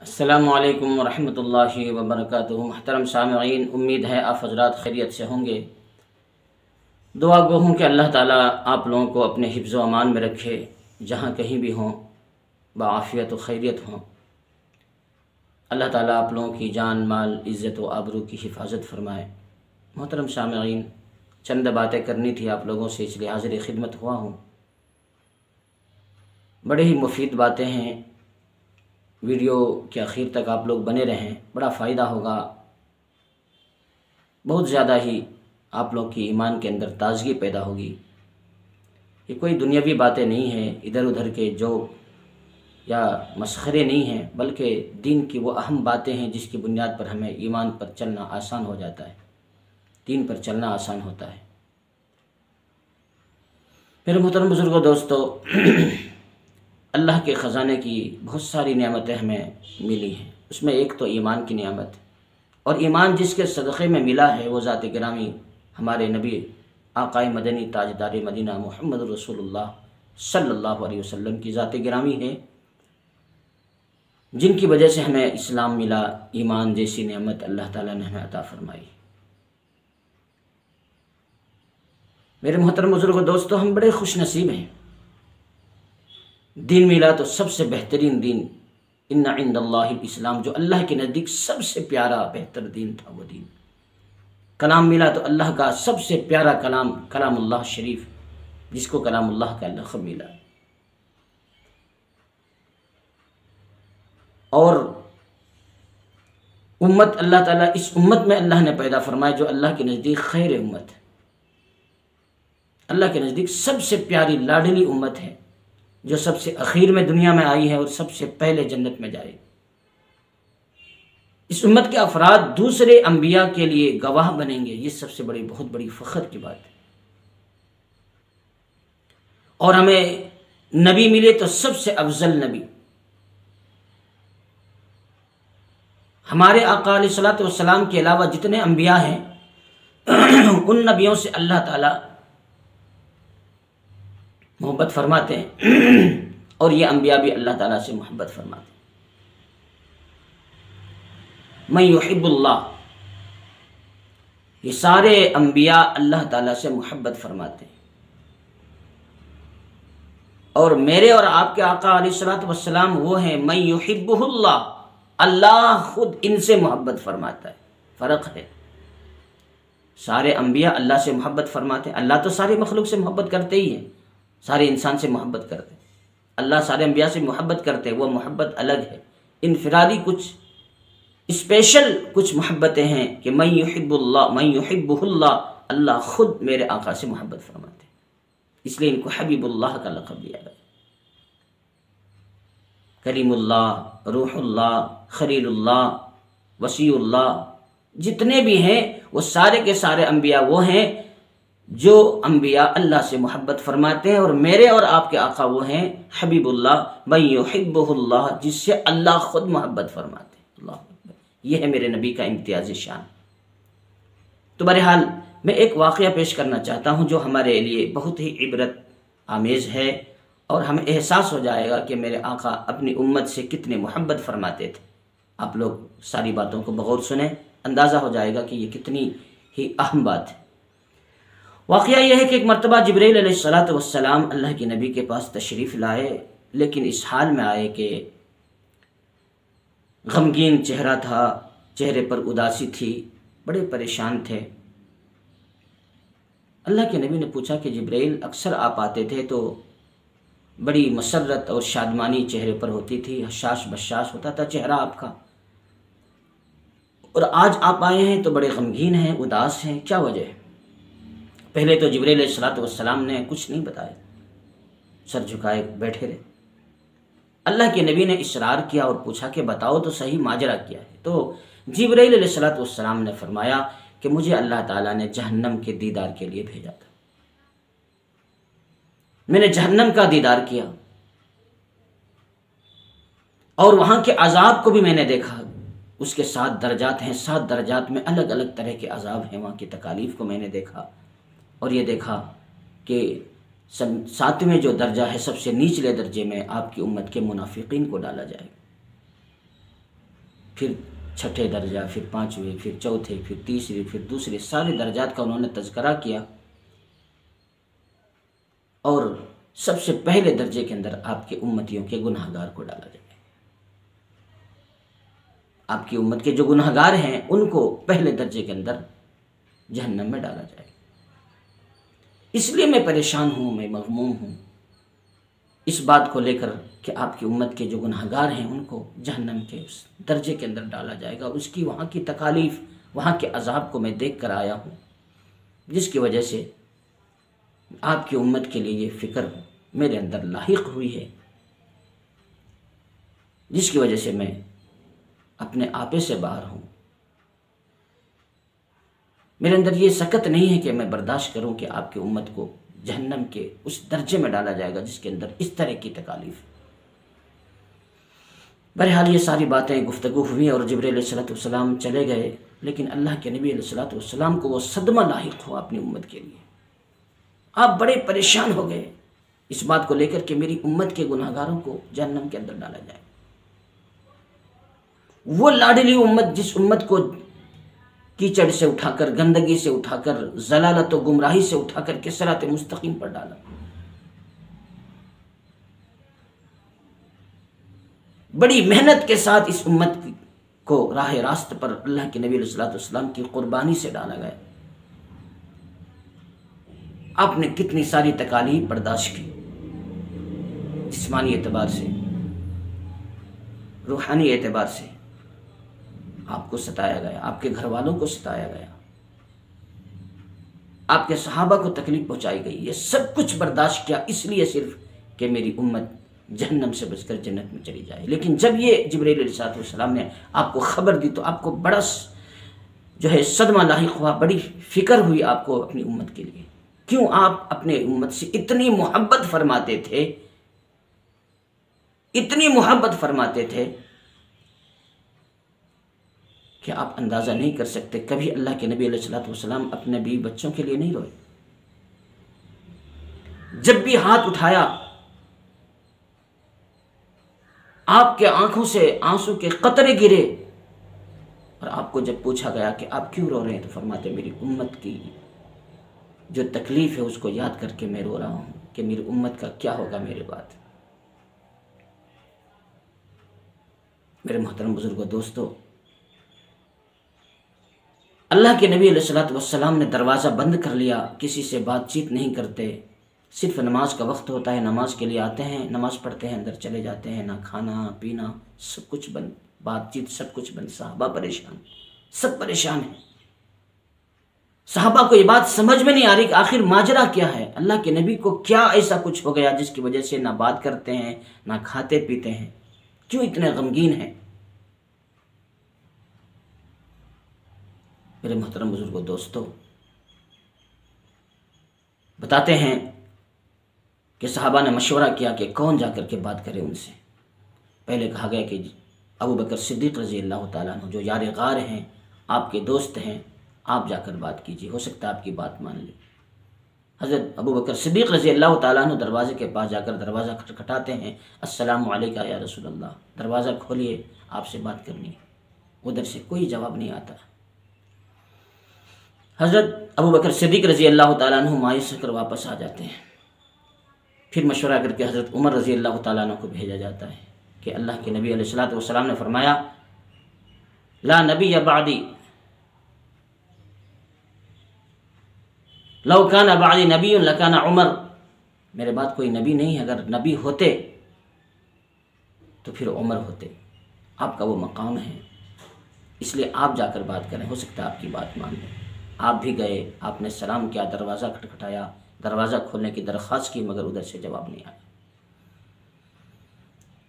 السلام علیکم ورحمۃ اللہ وبرکاتہ۔ محترم سامعین، امید ہے آپ حضرات خیریت سے ہوں گے۔ دعا گو ہوں کہ اللہ تعالیٰ آپ لوگوں کو اپنے حفظ و امان میں رکھے، جہاں کہیں بھی ہوں بعافیت و خیریت ہوں۔ اللہ تعالیٰ آپ لوگوں کی جان، مال، عزت و آبرو کی حفاظت فرمائے۔ محترم سامعین، چند باتیں کرنی تھی آپ لوگوں سے، اس لیے حاضر خدمت ہوا ہوں۔ بڑے ہی مفید باتیں ہیں، ویڈیو کے آخر تک آپ لوگ بنے رہیں، بڑا فائدہ ہوگا۔ بہت زیادہ ہی آپ لوگ کی ایمان کے اندر تازگی پیدا ہوگی۔ یہ کوئی دنیاوی باتیں نہیں ہیں، ادھر ادھر کے جوک یا مسخرے نہیں ہیں، بلکہ دین کی وہ اہم باتیں ہیں جس کی بنیاد پر ہمیں ایمان پر چلنا آسان ہو جاتا ہے، دین پر چلنا آسان ہوتا ہے۔ میرے محترم بزرگوں، دوستو، اللہ کے خزانے کی بہت ساری نعمتیں ہمیں ملی ہیں۔ اس میں ایک تو ایمان کی نعمت، اور ایمان جس کے صدقے میں ملا ہے وہ ذات گرامی ہمارے نبی آقائے مدنی تاجدار مدینہ محمد رسول اللہ صلی اللہ علیہ وسلم کی ذات گرامی ہے، جن کی وجہ سے ہمیں اسلام ملا، ایمان جیسی نعمت اللہ تعالیٰ نے ہمیں عطا فرمائی۔ میرے محترم بزرگوں، دوستو، ہم بڑے خوش نصیب ہیں۔ دین ملا تو سب سے بہترین دین، ان عند اللہ الاسلام، جو اللہ کے نزدیک سب سے پیارا بہتر دین تھا وہ دین۔ کلام ملا تو اللہ کا سب سے پیارا کلام، کلام اللہ شریف، جس کو کلام اللہ کا لقب ملا۔ اور امت، اللہ تعالیٰ اس امت میں اللہ نے پیدا فرمایا جو اللہ کے نزدیک خیر امت ہے، اللہ کے نزدیک سب سے پیاری لاڈلی امت ہے، جو سب سے اخیر میں دنیا میں آئی ہے اور سب سے پہلے جنت میں جائے۔ اس امت کے افراد دوسرے انبیاء کے لیے گواہ بنیں گے، یہ سب سے بہت بڑی فخر کی بات ہے۔ اور ہمیں نبی ملے تو سب سے افضل نبی ہمارے آقا علیہ الصلوۃ والسلام کے علاوہ جتنے انبیاء ہیں ان نبیوں سے اللہ تعالیٰ محبت فرماتے ہیں، اور یہ انبیاء بھی اللہ تعالیٰ سے محبت فرماتے ہیں۔ من یحب اللہ، یہ سارے انبیاء اللہ تعالیٰ سے محبت فرماتے ہیں، اور میرے اور آپ کے آقا علیہ الصلوۃ والسلام وہ ہیں من یحبہ اللہ، اللہ خود ان سے محبت فرماتا ہے۔ فرق ہے، سارے انبیاء اللہ سے محبت فرماتے ہیں، اللہ تو سارے مخلوق سے محبت کرتے ہی ہیں، سارے انسان سے محبت کرتے ہیں۔ اللہ سارے انبیاء سے محبت کرتے ہیں، وہ محبت الگ ہے، انفرادی کچھ اسپیشل کچھ محبتیں ہیں کہ من یحب اللہ، من یحبہ اللہ، اللہ خود میرے آقا سے محبت فرماتے ہیں، اس لیے ان کو حبیب اللہ کا لقب دیا گیا۔ کریم اللہ، روح اللہ، خلیل اللہ، وسیع اللہ، جتنے بھی ہیں وہ سارے کے سارے انبیاء وہ ہیں جو انبیاء اللہ سے محبت فرماتے ہیں، اور میرے اور آپ کے آقا وہ ہیں حبیب اللہ، من یحبہ اللہ، جس سے اللہ خود محبت فرماتے ہیں۔ اللہ اکبر، یہ ہے میرے نبی کا امتیازی شان۔ تو بہرحال میں ایک واقعہ پیش کرنا چاہتا ہوں جو ہمارے لیے بہت ہی عبرت آمیز ہے، اور ہمیں احساس ہو جائے گا کہ میرے آقا اپنی امت سے کتنے محبت فرماتے تھے۔ آپ لوگ ساری باتوں کو بغور سنیں، اندازہ ہو جائے گا کہ یہ کتنی ہی اہم بات ہے۔ واقعہ یہ ہے کہ ایک مرتبہ جبرائیل علیہ الصلوۃ والسلام اللہ کے نبی کے پاس تشریف لائے، لیکن اس حال میں آئے کہ غمگین چہرہ تھا، چہرے پر اداسی تھی، بڑے پریشان تھے۔ اللہ کے نبی نے پوچھا کہ جبرائیل، اکثر آپ آتے تھے تو بڑی مسرت اور شادمانی چہرے پر ہوتی تھی، حشاش بشاش ہوتا تھا چہرہ آپ کا، اور آج آپ آئے ہیں تو بڑے غمگین ہیں، اداس ہیں، کیا وجہ ہے؟ پہلے تو جبرائیل علیہ الصلوۃ والسلام نے کچھ نہیں بتایا، سر جھکائے بیٹھے رہے۔ اللہ کے نبی نے اصرار کیا اور پوچھا کہ بتاؤ تو صحیح، ماجرا کیا ہے؟ تو جبرائیل علیہ الصلوۃ والسلام نے فرمایا کہ مجھے اللہ تعالیٰ نے جہنم کے دیدار کے لیے بھیجا تھا، میں نے جہنم کا دیدار کیا، اور وہاں کے عذاب کو بھی میں نے دیکھا۔ اس کے 7 درجات ہیں، 7 درجات میں الگ الگ طرح کے عذاب ہیں، وہاں کی تکالیف کو میں نے دیکھا، اور یہ دیکھا کہ 7ویں جو درجہ ہے، سب سے نیچلے درجے میں آپ کی امت کے منافقین کو ڈالا جائے گا۔ پھر چھٹے درجہ، پھر پانچویں، پھر چوتھے، پھر تیسرے، پھر دوسرے، سارے درجات کا انہوں نے تذکرہ کیا، اور سب سے پہلے درجے کے اندر آپ کے امتیوں کے گناہگار کو ڈالا جائے۔ آپ کی امت کے جو گناہگار ہیں ان کو پہلے درجے کے اندر جہنم میں ڈالا جائے۔ اس لیے میں پریشان ہوں، میں مغموم ہوں اس بات کو لے کر کہ آپ کی امت کے جو گناہگار ہیں ان کو جہنم کے اس درجے کے اندر ڈالا جائے گا۔ اس کی وہاں کی تکالیف، وہاں کے عذاب کو میں دیکھ کر آیا ہوں، جس کی وجہ سے آپ کی امت کے لیے یہ فکر میرے اندر لاحق ہوئی ہے، جس کی وجہ سے میں اپنے آپے سے باہر ہوں۔ میرے اندر یہ سکت نہیں ہے کہ میں برداشت کروں کہ آپ کی امت کو جہنم کے اس درجے میں ڈالا جائے گا جس کے اندر اس طرح کی تکالیف۔ بہرحال یہ ساری باتیں گفتگو ہوئی اور جبرائیل علیہ السلام چلے گئے، لیکن اللہ کے نبی علیہ السلام کو وہ صدمہ لاحق ہوا اپنی امت کے لیے۔ آپ بڑے پریشان ہو گئے اس بات کو لے کر کہ میری امت کے گناہگاروں کو جہنم کے اندر ڈالا جائے۔ وہ لاڈلی امت، جس امت کو کیچڑ سے اٹھا کر، گندگی سے اٹھا کر، ضلالت و گمراہی سے اٹھا کر کے صراط مستقیم پر ڈالا، بڑی محنت کے ساتھ اس امت کو راہ راست پر اللہ کے نبی علیہ السلام کی قربانی سے ڈالا گیا۔ آپ نے کتنی ساری تکالیف برداشت کی، جسمانی اعتبار سے، روحانی اعتبار سے آپ کو ستایا گیا، آپ کے گھر والوں کو ستایا گیا، آپ کے صحابہ کو تکلیف پہنچائی گئی۔ یہ سب کچھ برداشت کیا اس لیے صرف کہ میری امت جہنم سے بچ کر جنت میں چلی جائے۔ لیکن جب یہ جبرائیل علیہ السلام نے آپ کو خبر دی تو آپ کو بڑا جو ہے صدمہ لاحق ہوا، بڑی فکر ہوئی آپ کو اپنی امت کے لیے۔ کیوں آپ اپنے امت سے اتنی محبت فرماتے تھے، اتنی محبت فرماتے تھے کہ آپ اندازہ نہیں کر سکتے۔ کبھی اللہ کے نبی علیہ السلام اپنے بیوی بچوں کے لیے نہیں روئے۔ جب بھی ہاتھ اٹھایا آپ کے آنکھوں سے آنسو کے قطرے گرے، اور آپ کو جب پوچھا گیا کہ آپ کیوں رو رہے ہیں تو فرماتے میری امت کی جو تکلیف ہے اس کو یاد کر کے میں رو رہا ہوں کہ میری امت کا کیا ہوگا میرے بعد۔ میرے محترم بزرگوں، دوستو، اللہ کے نبی علیہ السلام نے دروازہ بند کر لیا، کسی سے بات چیت نہیں کرتے، صرف نماز کا وقت ہوتا ہے نماز کے لیے آتے ہیں، نماز پڑھتے ہیں، اندر چلے جاتے ہیں، نہ کھانا پینا، سب کچھ بند، بات چیت سب کچھ بند۔ صحابہ پریشان، سب پریشان ہیں۔ صحابہ کو یہ بات سمجھ میں نہیں آ رہی کہ آخر ماجرا کیا ہے، اللہ کے نبی کو کیا ایسا کچھ ہو گیا جس کی وجہ سے نہ بات کرتے ہیں، نہ کھاتے پیتے ہیں، کیوں اتنے غمگین ہیں۔ میرے محترم بزرگوں، دوستو، بتاتے ہیں کہ صحابہ نے مشورہ کیا کہ کون جا کر کے بات کرے ان سے۔ پہلے کہا گیا کہ ابو بکر صدیق رضی اللہ تعالیٰ عنہ جو یار غار ہیں، آپ کے دوست ہیں، آپ جا کر بات کیجیے، ہو سکتا ہے آپ کی بات مان لیں۔ حضرت ابو بکر صدیق رضی اللہ تعالیٰ عنہ دروازے کے پاس جا کر دروازہ کھٹکھٹاتے ہیں، السلام علیکم یا رسول اللہ، دروازہ کھولیے، آپ سے بات کرنی ہے۔ ادھر سے کوئی جواب نہیں آتا۔ حضرت ابو بکر صدیق رضی اللہ تعالیٰ عنہ مایوس ہو کر واپس آ جاتے ہیں۔ پھر مشورہ کر کے حضرت عمر رضی اللہ تعالیٰ عنہ کو بھیجا جاتا ہے کہ اللہ کے نبی علیہ السلام نے فرمایا لا نبی بعدی، لو کان بعدی نبی لکان عمر، میرے بعد کوئی نبی نہیں ہے، اگر نبی ہوتے تو پھر عمر ہوتے، آپ کا وہ مقام ہے، اس لیے آپ جا کر بات کریں، ہو سکتا ہے آپ کی بات مان لیں۔ آپ بھی گئے، آپ نے سلام کیا، دروازہ کھٹکھٹایا، دروازہ کھولنے کی درخواست کی، مگر ادھر سے جواب نہیں آیا۔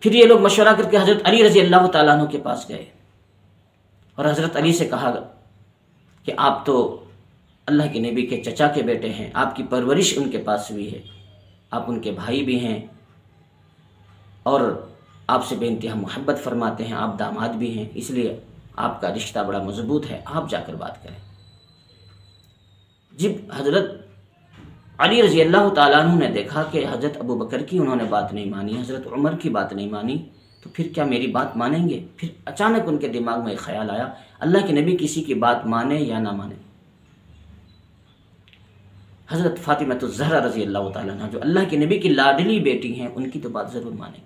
پھر یہ لوگ مشورہ کر کے حضرت علی رضی اللہ تعالیٰ عنہ کے پاس گئے اور حضرت علی سے کہا کہ آپ تو اللہ کے نبی کے چچا کے بیٹے ہیں، آپ کی پرورش ان کے پاس ہوئی ہے، آپ ان کے بھائی بھی ہیں اور آپ سے بے انتہا محبت فرماتے ہیں، آپ داماد بھی ہیں، اس لیے آپ کا رشتہ بڑا مضبوط ہے، آپ جا کر بات کریں۔ جب حضرت علی رضی اللہ تعالیٰ عنہ نے دیکھا کہ حضرت ابو بکر کی انہوں نے بات نہیں مانی، حضرت عمر کی بات نہیں مانی، تو پھر کیا میری بات مانیں گے؟ پھر اچانک ان کے دماغ میں ایک خیال آیا، اللہ کے نبی کسی کی بات مانے یا نہ مانے، حضرت فاطمہ الزہرا رضی اللہ تعالیٰ عنہ جو اللہ کے نبی کی لاڈلی بیٹی ہیں، ان کی تو بات ضرور مانیں۔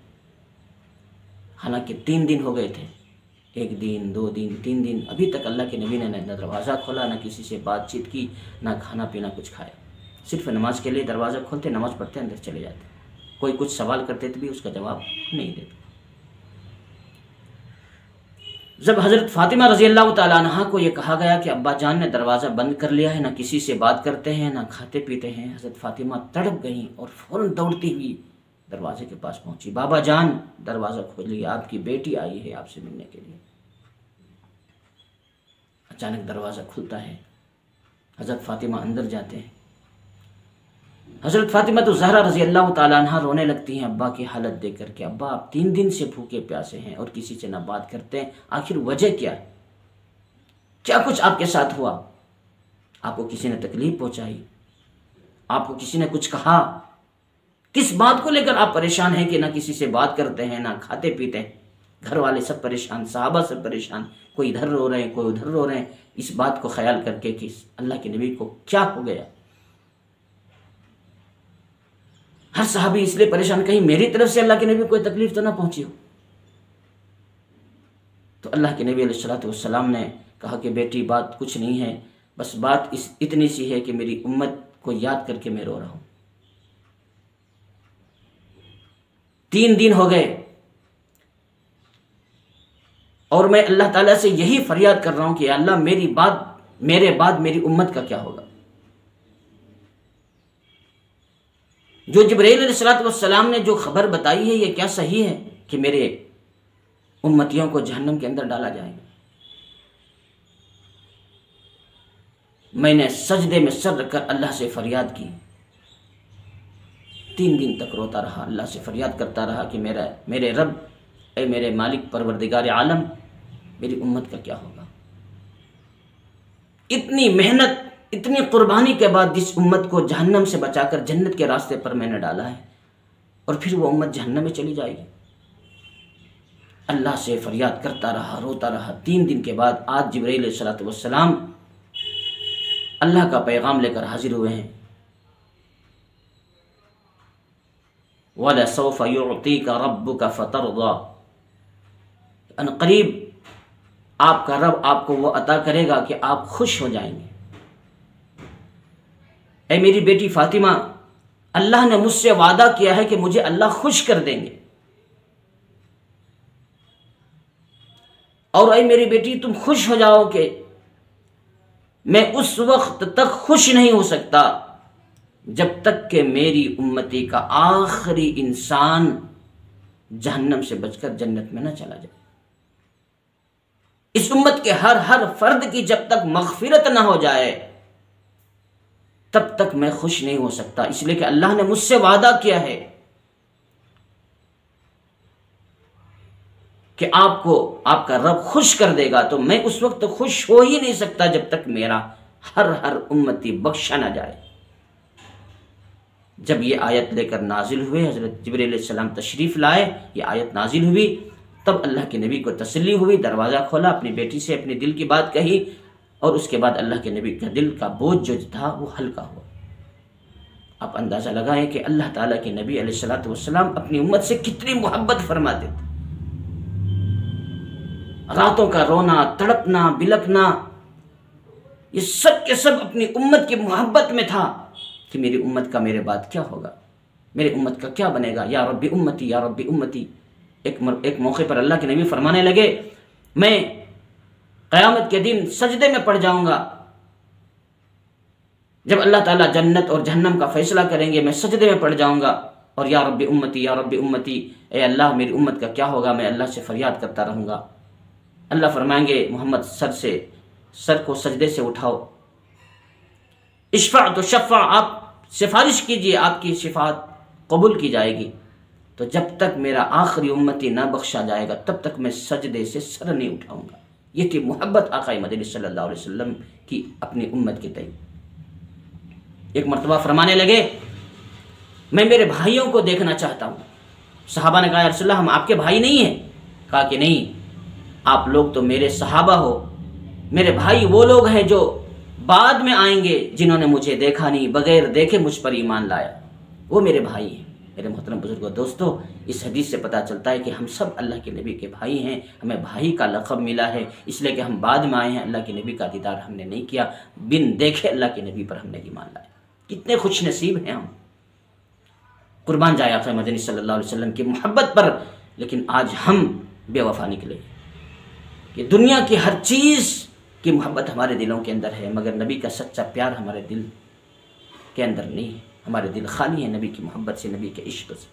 حالانکہ 3 دن ہو گئے تھے، 1 دن 2 دن 3 دن، ابھی تک اللہ کے نبی نے نہ دروازہ کھولا، نہ کسی سے بات چیت کی، نہ کھانا پینا کچھ کھایا۔ صرف نماز کے لیے دروازہ کھولتے، نماز پڑھتے، اندر چلے جاتے، کوئی کچھ سوال کرتے تو بھی اس کا جواب نہیں دیتے۔ جب حضرت فاطمہ رضی اللہ تعالیٰ عنہ کو یہ کہا گیا کہ ابا جان نے دروازہ بند کر لیا ہے، نہ کسی سے بات کرتے ہیں، نہ کھاتے پیتے ہیں، حضرت فاطمہ تڑپ گئیں اور فوراً دوڑتی ہوئی دروازے کے پاس پہنچی، بابا جان دروازہ کھولیے، آپ کی بیٹی آئی ہے آپ سے ملنے کے لیے۔ اچانک دروازہ کھلتا ہے، حضرت فاطمہ اندر جاتے ہیں۔ حضرت فاطمہ الزہرا رضی اللہ تعالیٰ عنہ رونے لگتی ہیں ابا کی حالت دیکھ کر کہ ابا آپ 3 دن سے بھوکے پیاسے ہیں اور کسی سے نہ بات کرتے ہیں، آخر وجہ کیا ہے؟ کیا کچھ آپ کے ساتھ ہوا؟ آپ کو کسی نے تکلیف پہنچائی؟ آپ کو کسی نے کچھ کہا؟ کس بات کو لے کر آپ پریشان ہیں کہ نہ کسی سے بات کرتے ہیں، نہ کھاتے پیتے ہیں؟ گھر والے سب پریشان، صحابہ سب پریشان، کوئی ادھر رو رہے ہیں، کوئی ادھر رو رہے ہیں، اس بات کو خیال کر کے کہ اللہ کے نبی کو کیا ہو گیا۔ ہر صحابی اس لیے پریشان، کہیں میری طرف سے اللہ کے نبی کو کوئی تکلیف تو نہ پہنچی ہو۔ تو اللہ کے نبی علیہ الصلوۃ والسلام نے کہا کہ بیٹی بات کچھ نہیں ہے، بس بات اتنی سی ہے کہ میری امت کو یاد کر کے میں رو رہا ہوں۔ 3 دن ہو گئے اور میں اللہ تعالیٰ سے یہی فریاد کر رہا ہوں کہ اللہ میرے بعد میری امت کا کیا ہوگا۔ جو جبرائیل علیہ الصلوۃ والسلام نے جو خبر بتائی ہے، یہ کیا صحیح ہے کہ میرے امتیوں کو جہنم کے اندر ڈالا جائے گا؟ میں نے سجدے میں سر رکھ کر اللہ سے فریاد کی، 3 دن تک روتا رہا، اللہ سے فریاد کرتا رہا کہ میرے رب، اے میرے مالک پروردگار عالم، میری امت کا کیا ہوگا۔ اتنی محنت، اتنی قربانی کے بعد جس امت کو جہنم سے بچا کر جنت کے راستے پر میں نے ڈالا ہے، اور پھر وہ امت جہنم میں چلی جائے گی۔ اللہ سے فریاد کرتا رہا، روتا رہا۔ 3 دن کے بعد آج جبرائیل علیہ الصلوۃ والسلام اللہ کا پیغام لے کر حاضر ہوئے ہیں۔ وَلَسَوْفَ يُعْطِيكَ رَبُّكَ فَتَرْضَىٰ، ان قریب آپ کا رب آپ کو وہ عطا کرے گا کہ آپ خوش ہو جائیں گے۔ اے میری بیٹی فاطمہ، اللہ نے مجھ سے وعدہ کیا ہے کہ مجھے اللہ خوش کر دیں گے، اور اے میری بیٹی تم خوش ہو جاؤ کہ میں اس وقت تک خوش نہیں ہو سکتا جب تک کہ میری امتی کا آخری انسان جہنم سے بچ کر جنت میں نہ چلا جائے۔ اس امت کے ہر فرد کی جب تک مغفرت نہ ہو جائے تب تک میں خوش نہیں ہو سکتا، اس لیے کہ اللہ نے مجھ سے وعدہ کیا ہے کہ آپ کو آپ کا رب خوش کر دے گا، تو میں اس وقت خوش ہو ہی نہیں سکتا جب تک میرا ہر امتی بخشا نہ جائے۔ جب یہ آیت لے کر نازل ہوئے، حضرت جبرائیل علیہ السلام تشریف لائے، یہ آیت نازل ہوئی، تب اللہ کے نبی کو تسلی ہوئی، دروازہ کھولا، اپنی بیٹی سے اپنے دل کی بات کہی، اور اس کے بعد اللہ کے نبی کا دل کا بوجھ جو تھا وہ ہلکا ہوا۔ آپ اندازہ لگائیں کہ اللہ تعالیٰ کے نبی علیہ الصلوۃ والسلام اپنی امت سے کتنی محبت فرماتے تھے۔ راتوں کا رونا، تڑپنا، بلکنا، یہ سب کے سب اپنی امت کی محبت میں تھا کہ میری امت کا میرے بعد کیا ہوگا، میرے امت کا کیا بنے گا، یا رب امتی یا رب امتی۔ ایک موقع پر اللہ کے نبی فرمانے لگے، میں قیامت کے دن سجدے میں پڑ جاؤں گا، جب اللہ تعالیٰ جنت اور جہنم کا فیصلہ کریں گے، میں سجدے میں پڑ جاؤں گا اور یا رب امتی یا رب امتی، اے اللہ میری امت کا کیا ہوگا، میں اللہ سے فریاد کرتا رہوں گا۔ اللہ فرمائیں گے محمد سر کو سجدے سے اٹھاؤ، اشفع تو شفع، آپ سفارش کیجئے، آپ کی شفاعت قبول کی جائے گی۔ تو جب تک میرا آخری امتی نہ بخشا جائے گا تب تک میں سجدے سے سر نہیں اٹھاؤں گا۔ یہ تھی محبت آقا مدنی صلی اللہ علیہ وسلم کی اپنی امت کے تئیں۔ ایک مرتبہ فرمانے لگے، میں میرے بھائیوں کو دیکھنا چاہتا ہوں، صحابہ نے کہا یا رسول اللہ ہم آپ کے بھائی نہیں ہیں؟ کہا کہ نہیں، آپ لوگ تو میرے صحابہ ہو، میرے بھائی وہ لوگ ہیں جو بعد میں آئیں گے، جنہوں نے مجھے دیکھا نہیں، بغیر دیکھے مجھ پر ایمان لایا، وہ میرے بھائی ہیں۔ میرے محترم بزرگوں دوستو، اس حدیث سے پتہ چلتا ہے کہ ہم سب اللہ کے نبی کے بھائی ہیں، ہمیں بھائی کا لقب ملا ہے، اس لیے کہ ہم بعد میں آئے ہیں، اللہ کے نبی کا دیدار ہم نے نہیں کیا، بن دیکھے اللہ کے نبی پر ہم نے ایمان لایا۔ کتنے خوش نصیب ہیں ہم، قربان جائے آقا مدنی صلی اللہ علیہ وسلم کی محبت پر، لیکن آج ہم بے وفا نکلے کہ دنیا کی ہر چیز کی محبت ہمارے دلوں کے اندر ہے، مگر نبی کا سچا پیار ہمارے دل کے اندر نہیں ہے، ہمارے دل خالی ہیں نبی کی محبت سے، نبی کے عشق سے۔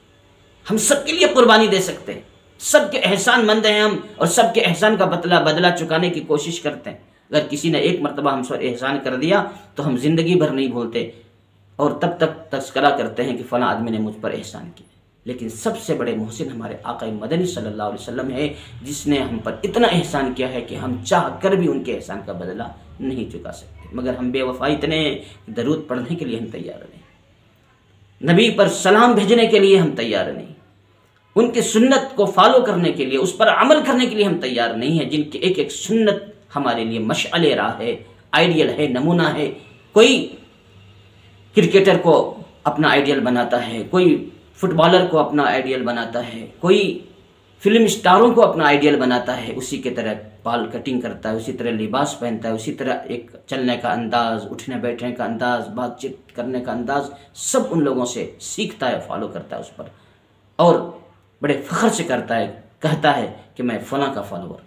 ہم سب کے لیے قربانی دے سکتے ہیں، سب کے احسان مند ہیں ہم، اور سب کے احسان کا بدلہ چکانے کی کوشش کرتے ہیں۔ اگر کسی نے ایک مرتبہ ہم پر احسان کر دیا تو ہم زندگی بھر نہیں بھولتے، اور تب تک تذکرہ کرتے ہیں کہ فلاں آدمی نے مجھ پر احسان کیا۔ لیکن سب سے بڑے محسن ہمارے آقا مدنی صلی اللہ علیہ وسلم ہے، جس نے ہم پر اتنا احسان کیا ہے کہ ہم چاہ کر بھی ان کے احسان کا بدلہ نہیں چکا سکتے، مگر ہم بے وفا اتنے ہیں، درود پڑھنے کے لیے ہم تیار نہیں، نبی پر سلام بھیجنے کے لیے ہم تیار نہیں، ان کی سنت کو فالو کرنے کے لیے، اس پر عمل کرنے کے لیے ہم تیار نہیں ہیں، جن کی ایک ایک سنت ہمارے لیے مشعل راہ ہے، آئیڈیل ہے، نمونہ ہے۔ کوئی کرکٹر کو اپنا آئیڈیل بناتا ہے، کوئی فٹ بالر کو اپنا آئیڈیل بناتا ہے، کوئی فلم اسٹاروں کو اپنا آئیڈیل بناتا ہے، اسی کے طرح بال کٹنگ کرتا ہے، اسی طرح لباس پہنتا ہے، اسی طرح ایک چلنے کا انداز، اٹھنے بیٹھنے کا انداز، بات چیت کرنے کا انداز، سب ان لوگوں سے سیکھتا ہے، فالو کرتا ہے اس پر، اور بڑے فخر سے کرتا ہے، کہتا ہے کہ میں فلاں کا فالوور،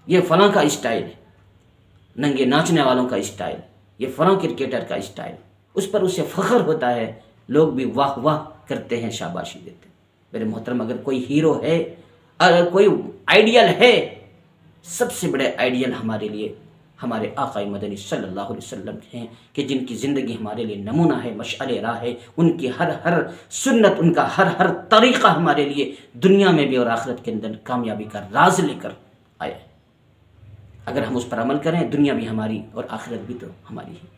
یہ فلاں کا اسٹائل ہے، ننگے ناچنے والوں کا اسٹائل، یہ فلاں کرکٹر کا اسٹائل، اس پر اسے فخر ہوتا ہے، لوگ بھی واہ واہ کرتے ہیں، شاباشی دیتے ہیں۔ میرے محترم، اگر کوئی ہیرو ہے، اگر کوئی آئیڈیل ہے، سب سے بڑے آئیڈیل ہمارے لیے ہمارے آقا مدنی صلی اللہ علیہ وسلم ہیں، کہ جن کی زندگی ہمارے لیے نمونہ ہے، مشعل راہ ہے، ان کی ہر سنت، ان کا ہر طریقہ ہمارے لیے دنیا میں بھی اور آخرت کے اندر کامیابی کا راز لے کر آیا ہے۔ اگر ہم اس پر عمل کریں، دنیا بھی ہماری اور آخرت بھی تو ہماری ہے۔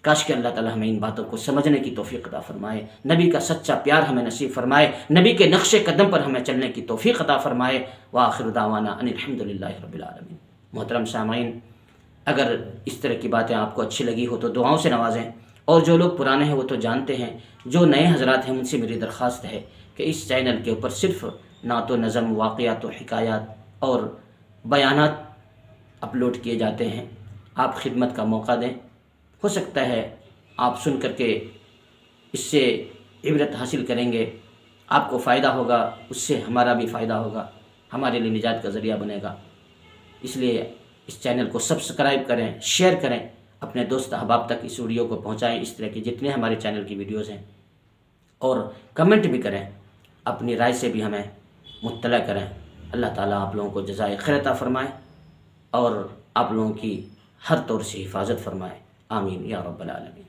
کاش کہ اللہ تعالی ہمیں ان باتوں کو سمجھنے کی توفیق عطا فرمائے، نبی کا سچا پیار ہمیں نصیب فرمائے، نبی کے نقش قدم پر ہمیں چلنے کی توفیق عطا فرمائے۔ وآخر دعوانا ان الحمدللہ رب العالمین۔ محترم سامعین، اگر اس طرح کی باتیں آپ کو اچھی لگی ہو تو دعاؤں سے نوازیں، اور جو لوگ پرانے ہیں وہ تو جانتے ہیں، جو نئے حضرات ہیں ان سے میری درخواست ہے کہ اس چینل کے اوپر صرف نعت و نظم، واقعات و حکایات اور بیانات اپلوڈ کیے جاتے ہیں۔ آپ خدمت کا موقع دیں، ہو سکتا ہے آپ سن کر کے اس سے عبرت حاصل کریں گے، آپ کو فائدہ ہوگا، اس سے ہمارا بھی فائدہ ہوگا، ہمارے لیے نجات کا ذریعہ بنے گا۔ اس لیے اس چینل کو سبسکرائب کریں، شیئر کریں، اپنے دوست احباب تک اس ویڈیو کو پہنچائیں، اس طرح کی جتنے ہمارے چینل کی ویڈیوز ہیں، اور کمنٹ بھی کریں، اپنی رائے سے بھی ہمیں مطلع کریں۔ اللہ تعالیٰ آپ لوگوں کو جزائے خیر عطا فرمائے، اور آپ لوگوں کی ہر طور سے حفاظت فرمائے، آمین یا رب العالمین۔